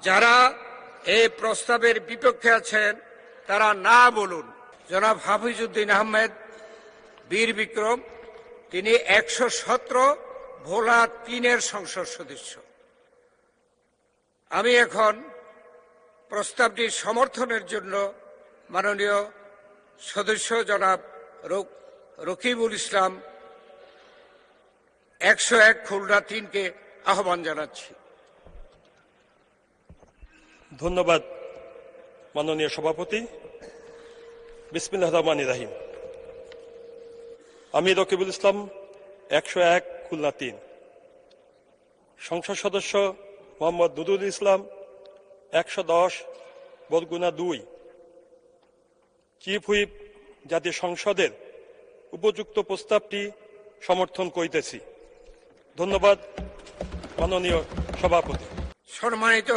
যারা এই প্রস্তাবের বিপক্ষে আছেন তারা না বলুন। জনাব হাফিজউদ্দিন আহমেদ বীর বিক্রম, তিনি 117 ভোলা 3-এর সংসদ সদস্য। আমি এখন প্রস্তাবটি সমর্থনের জন্য মাননীয় সদস্য জনাব রকিবুল ইসলাম 101 খুলনা 3-কে আহ্বান জানাচ্ছি। ধন্যবাদ মাননীয় সভাপতি। বিসমিল্লাহির রহমানির রহিম। আমি রকিবুল ইসলাম 101 খুলনা 3, সংসদ সদস্য মোহাম্মদ নুরুল ইসলাম 110 বরগুনা 2, চিফ হুইপ জাতীয় সংসদের উপযুক্ত প্রস্তাবটি সমর্থন করিতেছি। ধন্যবাদ মাননীয় সভাপতি। সম্মানিত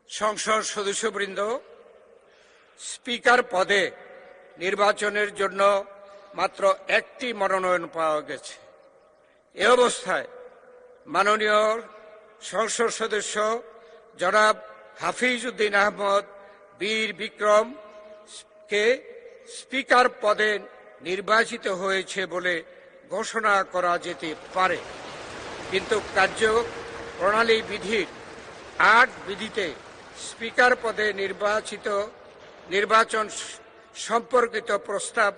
সংসদ সদস্যবৃন্দ, স্পিকার পদে নির্বাচনের জন্য মাত্র একটি মনোনয়ন পাওয়া গেছে। এ অবস্থায় মাননীয় সংসদ সদস্য জনাব হাফিজউদ্দিন আহমদ বীর বিক্রম কে স্পিকার পদে নির্বাচিত হয়েছে বলে ঘোষণা করা যেতে পারে, কিন্তু কার্যপ্রণালী বিধির 8 বিধিতে স্পিকার পদে নির্বাচন সম্পর্কিত প্রস্তাব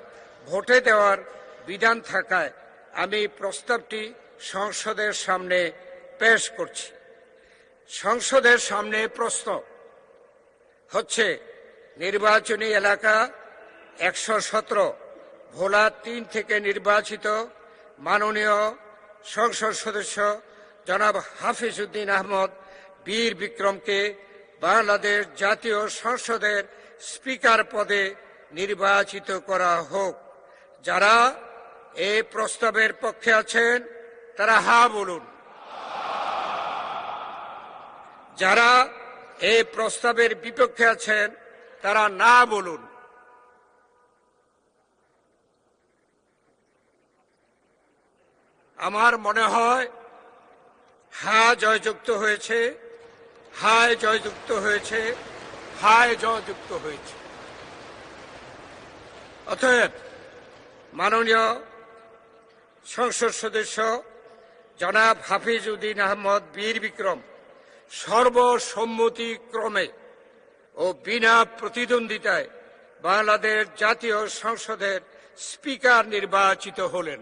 ভোটে দেওয়ার বিধান থাকায় আমি প্রস্তাবটি সংসদের সামনে পেশ করছি। সংসদের সামনে প্রশ্ন হচ্ছে, নির্বাচনী এলাকা 117 ভোলা 3 থেকে নির্বাচিত মাননীয় সংসদ সদস্য জনাব হাফিজউদ্দিন আহমদ বীর বিক্রমকে বাংলাদেশ জাতীয় সংসদের স্পিকার পদে নির্বাচিত করা হোক। যারা এই প্রস্তাবের পক্ষে আছেন তারা হা বলুন। যারা এই প্রস্তাবের বিপক্ষে আছেন তারা না বলুন। আমার মনে হয় হা জয়যুক্ত হয়েছে, হায় জয়যুক্ত হয়েছে, হায় জয়যুক্ত হয়েছে। অতএব মাননীয় সংসদ সদস্য জনাব হাফিজউদ্দিন আহমদ বীর বিক্রম সর্বসম্মতিক্রমে ও বিনা প্রতিদ্বন্দ্বিতায় বাংলাদেশ জাতীয় সংসদের স্পিকার নির্বাচিত হলেন।